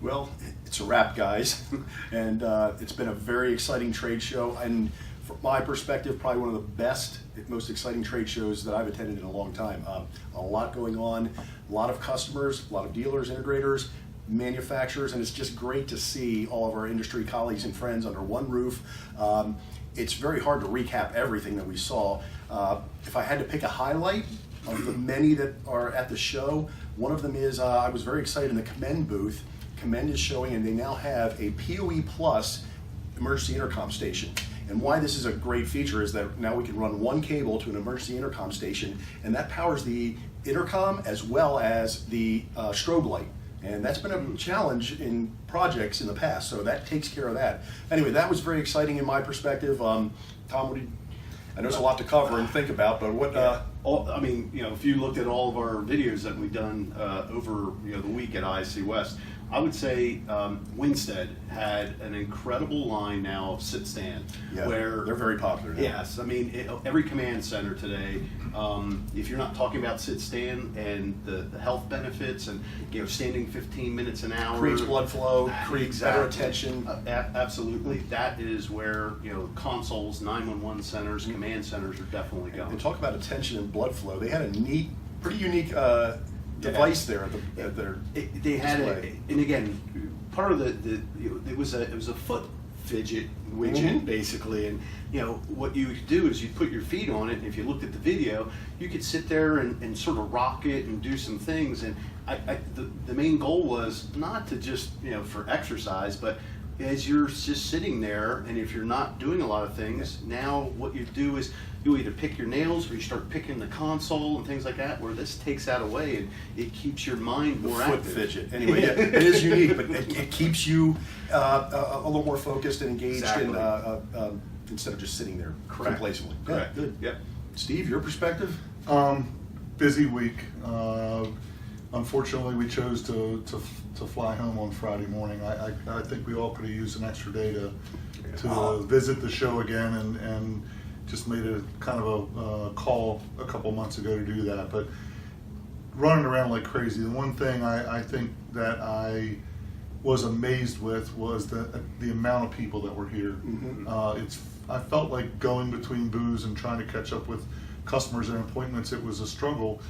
Well, it's a wrap, guys, and it's been a very exciting trade show, and from my perspective, probably one of the best, most exciting trade shows that I've attended in a long time. A lot going on, a lot of customers, a lot of dealers, integrators, manufacturers, and it's just great to see all of our industry colleagues and friends under one roof. It's very hard to recap everything that we saw. If I had to pick a highlight of the many that are at the show, one of them is I was very excited in the Commend booth. Commend is showing, and they now have a PoE Plus emergency intercom station. And why this is a great feature is that now we can run one cable to an emergency intercom station, and that powers the intercom as well as the strobe light. And that's been a challenge in projects in the past, so that takes care of that. Anyway, that was very exciting in my perspective. Tom, what did I know there's a lot to cover and think about, but what? I mean, if you looked at all of our videos that we've done over the week at ISC West, I would say Winstead had an incredible line now of sit stand. Yeah, where they're very popular now. Yes, I mean every command center today, if you're not talking about sit stand and the health benefits and standing 15 minutes an hour creates blood flow, creates better attention. Absolutely, that is where consoles, 911 centers, command centers are definitely going. And talk about attention and blood flow. They had a neat, pretty unique device there at their they had display. and again, part of it was a foot fidget widget basically, and what you could do is you put your feet on it, and if you looked at the video, you could sit there and sort of rock it and do some things. And the main goal was not to just for exercise, but as you're just sitting there, and if you're not doing a lot of things, now what you do is you either pick your nails or you start picking the console and things like that, where this takes that away and it keeps your mind more active. Foot fidget. Anyway, yeah, it is unique, but it keeps you a little more focused and engaged, Exactly. and instead of just sitting there complacently. Correct. Yeah, good. Yep. Steve, your perspective? Busy week. Unfortunately, we chose to fly home on Friday morning. I think we all could have used an extra day to visit the show again, and just made a kind of a call a couple months ago to do that. But running around like crazy. The one thing I think that I was amazed with was the amount of people that were here. I felt like going between booths and trying to catch up with customers and appointments, it was a struggle.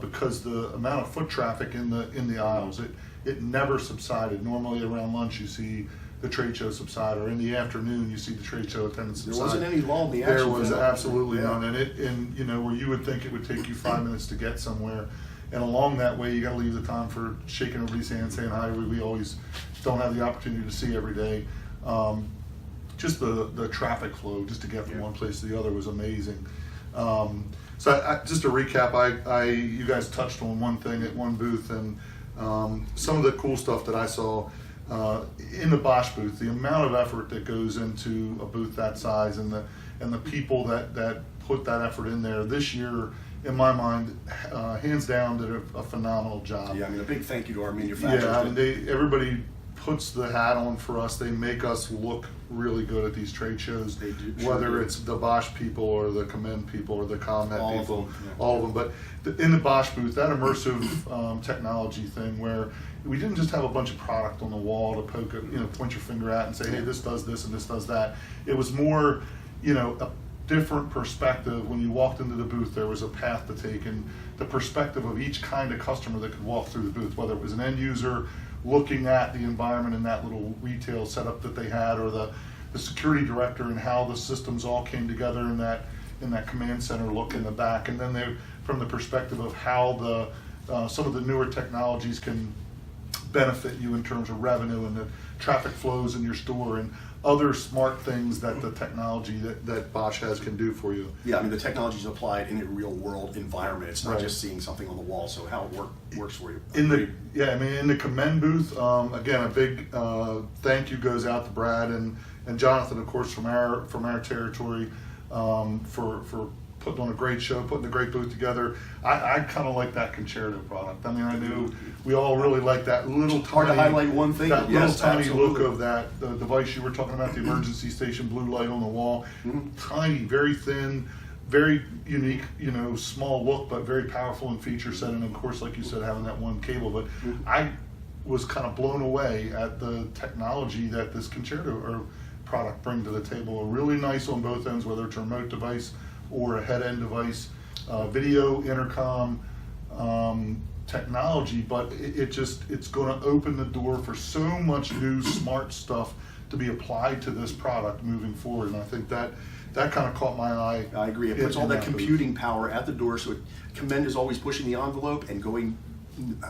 Because the amount of foot traffic in the aisles, it never subsided. Normally around lunch you see the trade show subside, or in the afternoon you see the trade show attendance subside. There wasn't any lull in the action. There was absolutely Yeah. none, and where you would think it would take you 5 minutes to get somewhere, and along that way you got to leave the time for shaking everybody's hand, saying hi. We always don't have the opportunity to see every day. Just the traffic flow just to get from one place to the other was amazing. So just to recap, you guys touched on one thing at one booth, and some of the cool stuff that I saw in the Bosch booth, the amount of effort that goes into a booth that size, and the people that put that effort in there this year, in my mind, hands down, did a phenomenal job. Yeah, I mean, a big thank you to our manufacturers. Yeah, I mean, everybody puts the hat on for us. They make us look really good at these trade shows. They do, whether it's the Bosch people or the Commend people or the ComNet All of people, them, yeah. all of them. But in the Bosch booth, that immersive technology thing, where we didn't just have a bunch of product on the wall to point your finger at and say, hey, this does this and this does that. It was more, a different perspective. When you walked into the booth, there was a path to take, and the perspective of each kind of customer that could walk through the booth, whether it was an end user looking at the environment in that little retail setup that they had, or the security director and how the systems all came together in that command center look in the back, and then from the perspective of how some of the newer technologies can benefit you in terms of revenue and the traffic flows in your store and other smart things that the technology that Bosch has can do for you. Yeah, I mean, the technology is applied in a real world environment. It's not just seeing something on the wall, so how it works for you. In the Commend booth, again, a big thank you goes out to Brad and Jonathan, of course, from our territory, for putting on a great show, putting a great booth together. I kind of like that Concerto product. I mean, I knew we all really like that little tiny, hard to highlight one thing. That Yes, little tiny absolutely. look of the device you were talking about, the emergency station blue light on the wall. Tiny, very thin, very unique, small look, but very powerful in feature set. And of course, like you said, having that one cable. But was kind of blown away at the technology that this Concerto or product bring to the table. Really nice on both ends, whether it's a remote device or a head-end device, video, intercom, technology, but it's going to open the door for so much new smart stuff to be applied to this product moving forward. And I think that kind of caught my eye. I agree. It puts all that computing power at the door, so Commend is always pushing the envelope and going,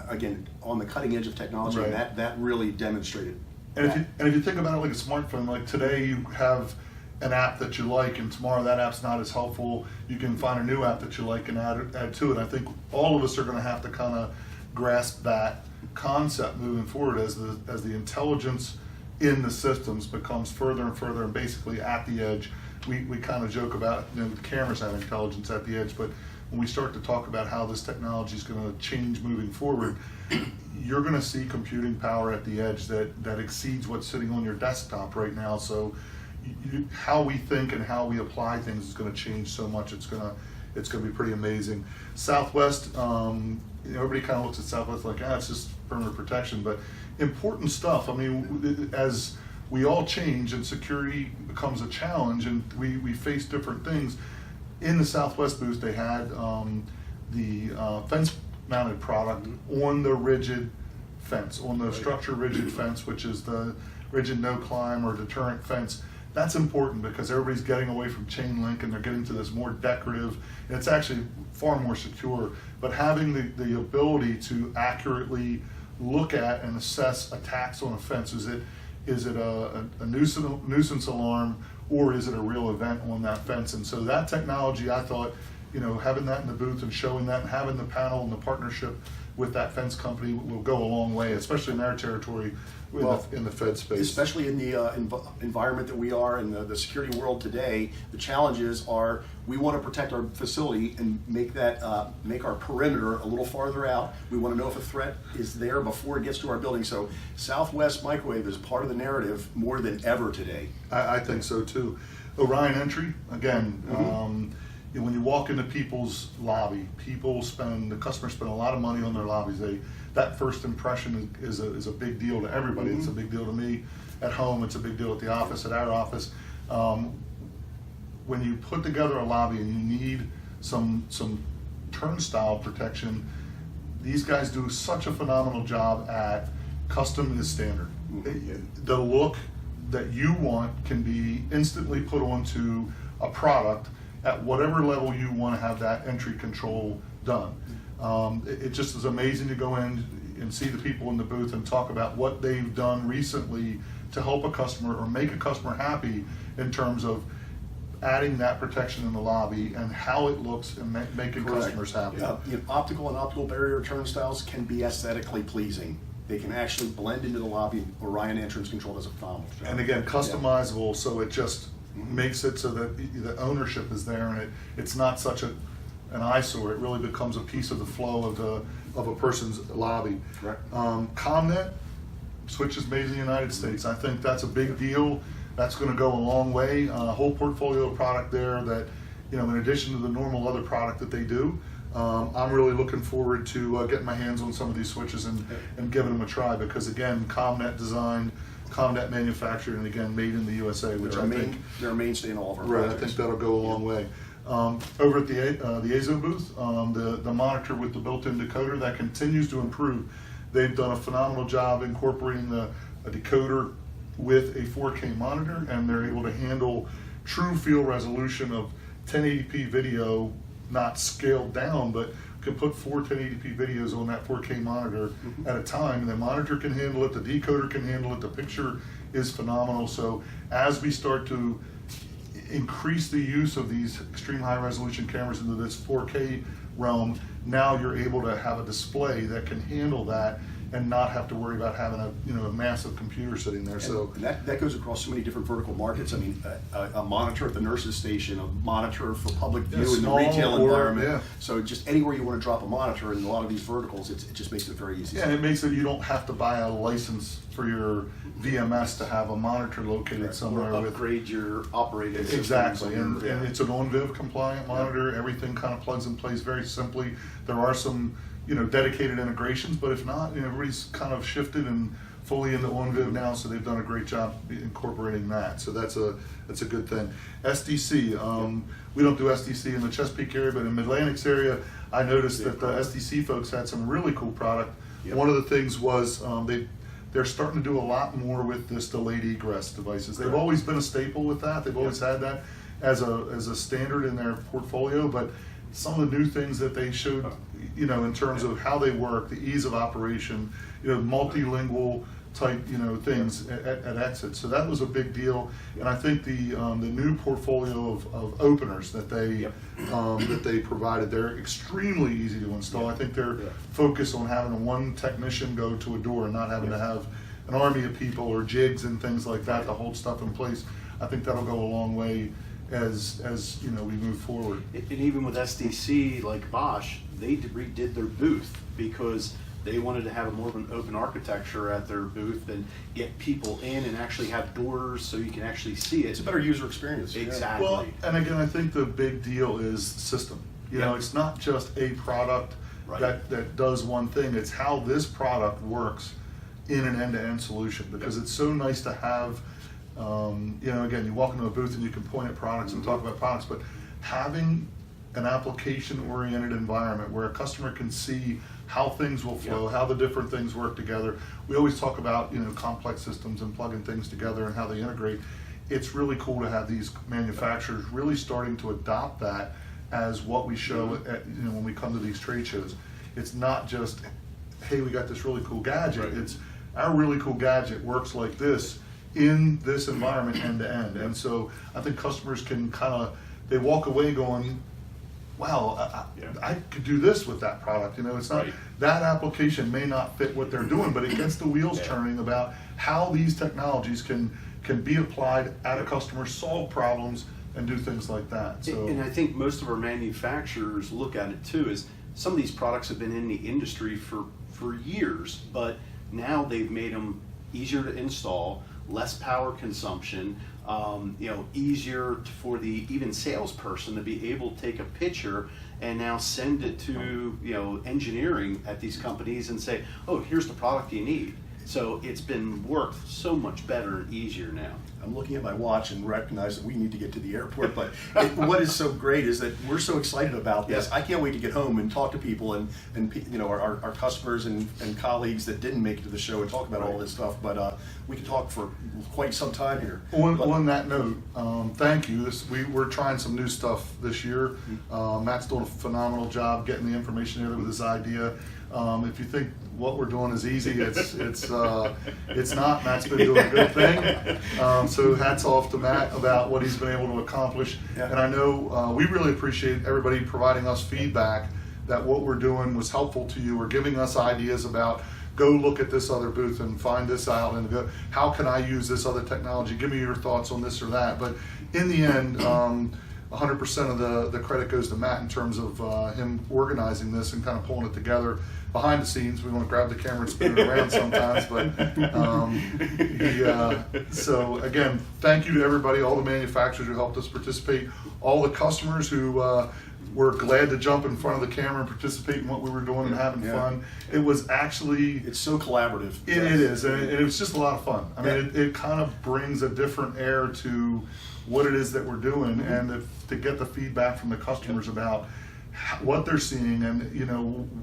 again, on the cutting edge of technology, Right. and that really demonstrated. And if you think about it like a smartphone, like today you have an app that you like, and tomorrow that app's not as helpful. You can find a new app that you like and add to it. I think all of us are going to have to kind of grasp that concept moving forward as the intelligence in the systems becomes further and further, and basically at the edge. We kind of joke about, the cameras have intelligence at the edge, but when we start to talk about how this technology is going to change moving forward, you're going to see computing power at the edge that exceeds what's sitting on your desktop right now. So how we think and how we apply things is going to change so much. It's going to be pretty amazing. Southwest, everybody kind of looks at Southwest like, it's just perimeter protection, but important stuff. I mean, as we all change and security becomes a challenge, and we face different things. In the Southwest booth, they had the fence-mounted product on the rigid fence, on the structure rigid fence, which is the rigid no-climb or deterrent fence. That's important because everybody's getting away from chain link and they're getting to this more decorative, and it's actually far more secure. But having the ability to accurately look at and assess attacks on a fence, is it a nuisance alarm, or is it a real event on that fence? And so that technology, I thought, having that in the booth and showing that and having the panel and the partnership with that fence company will go a long way, especially in our territory in the Fed space. Especially in the environment that we are in the security world today, the challenges are we want to protect our facility and make our perimeter a little farther out. We want to know if a threat is there before it gets to our building. So Southwest Microwave is part of the narrative more than ever today. I think so too. Orion Entry, again, when you walk into people's lobby, the customers spend a lot of money on their lobbies. That first impression is a big deal to everybody. It's a big deal to me at home. It's a big deal at the office, at our office. When you put together a lobby and you need some turnstile protection, these guys do such a phenomenal job at custom is standard. The look that you want can be instantly put onto a product at whatever level you want to have that entry control done. It just is amazing to go in and see the people in the booth and talk about what they've done recently to help a customer or make a customer happy in terms of adding that protection in the lobby and how it looks and making customers happy. Yeah, optical and optical barrier turnstiles can be aesthetically pleasing. They can actually blend into the lobby. Orion Entrance Control does a phenomenal job. And again, customizable, so it just makes it so that the ownership is there, and it's not such an eyesore. It really becomes a piece of the flow of a person's lobby. Correct. ComNet switches made in the United States. I think that's a big deal. That's going to go a long way. A whole portfolio of product there that, in addition to the normal other product that they do, I'm really looking forward to getting my hands on some of these switches and giving them a try, because again, ComNet designed, ComNet manufactured, and again, made in the USA, which I think they're a mainstay in all of our right. projects. I think that'll go a long way. Over at the AZO booth, the monitor with the built-in decoder that continues to improve. They've done a phenomenal job incorporating a decoder with a 4K monitor, and they're able to handle true field resolution of 1080p video, not scaled down, but can put 4 1080p videos on that 4K monitor at a time. And the monitor can handle it, the decoder can handle it, the picture is phenomenal. So as we start to increase the use of these extreme high resolution cameras into this 4K realm, now you're able to have a display that can handle that and not have to worry about having a massive computer sitting there. So and that goes across so many different vertical markets. I mean, a monitor at the nurse's station, a monitor for public view in the retail environment. Yeah. So just anywhere you want to drop a monitor in a lot of these verticals, it just makes it very easy. Yeah, and it makes it, you don't have to buy a license for your VMS to have a monitor located somewhere. Or upgrade your operating system. Exactly, and it's an ONVIV compliant monitor. Everything kind of plugs and plays very simply. There are some dedicated integrations, but if not, everybody's kind of shifted and fully into OnViv now, so they've done a great job incorporating that. So that's a good thing. SDC, we don't do SDC in the Chesapeake area, but in Mid-Atlantic's area, I noticed that the SDC folks had some really cool product. Yep. One of the things was they're starting to do a lot more with this delayed egress devices. They've always been a staple with that. They've always had that as a standard in their portfolio, but some of the new things that they showed, in terms of how they work, the ease of operation, multilingual type, things at exit. So that was a big deal, and I think the new portfolio of openers that they provided, they're extremely easy to install. I think they're focused on having one technician go to a door and not having to have an army of people or jigs and things like that to hold stuff in place. I think that'll go a long way as we move forward. And even with SDC, like Bosch, they redid their booth because they wanted to have a more of an open architecture at their booth and get people in and actually have doors so you can actually see it. It's a better user experience. Exactly. Well, and again, I think the big deal is system. It's not just a product that does one thing. It's how this product works in an end-to-end solution, because it's so nice to have, again, you walk into a booth and you can point at products and talk about products, but having an application-oriented environment where a customer can see how things will flow, how the different things work together. We always talk about complex systems and plugging things together and how they integrate. It's really cool to have these manufacturers really starting to adopt that as what we show at, when we come to these trade shows. It's not just, hey, we got this really cool gadget. It's our really cool gadget works like this in this environment end to end. And so I think customers can they walk away going, wow, I could do this with that product. It's not that application may not fit what they're doing, but it gets the wheels turning about how these technologies can be applied at a customer, solve problems, and do things like that. So, and I think most of our manufacturers look at it too as some of these products have been in the industry for years, but now they've made them easier to install, less power consumption, easier for the even salesperson to be able to take a picture and now send it to engineering at these companies and say, oh, here's the product you need. So it's been worked so much better and easier now. I'm looking at my watch and recognize that we need to get to the airport, but what is so great is that we're so excited about this. I can't wait to get home and talk to people and our customers and colleagues that didn't make it to the show and talk about all this stuff, but we could talk for quite some time here. On that note, thank you. We're trying some new stuff this year. Matt's doing a phenomenal job getting the information together with his idea. If you think what we're doing is easy, it's not. Matt's been doing a good thing. So hats off to Matt about what he's been able to accomplish. And I know we really appreciate everybody providing us feedback that what we're doing was helpful to you, or giving us ideas about, go look at this other booth and find this out, and go, how can I use this other technology? Give me your thoughts on this or that. But in the end, 100% of the credit goes to Matt in terms of him organizing this and kind of pulling it together. Behind the scenes, we want to grab the camera and spin it around sometimes, but so again, thank you to everybody, all the manufacturers who helped us participate, all the customers who were glad to jump in front of the camera and participate in what we were doing and having fun. It was actually... It's so collaborative. It is, and it was just a lot of fun. I mean, it kind of brings a different air to what it is that we're doing, and to get the feedback from the customers about what they're seeing, and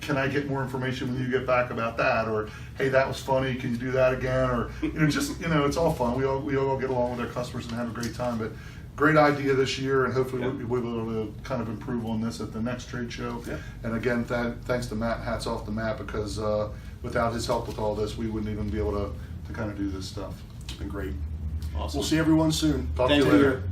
can I get more information when you get back about that? Or, hey, that was funny, can you do that again? Or, it's all fun. We all get along with our customers and have a great time. But great idea this year, and hopefully we'll be able to kind of improve on this at the next trade show. And again, thanks to Matt, hats off to Matt, because without his help with all this, we wouldn't even be able to kind of do this stuff. It's been great. Awesome. We'll see everyone soon. Talk to you later.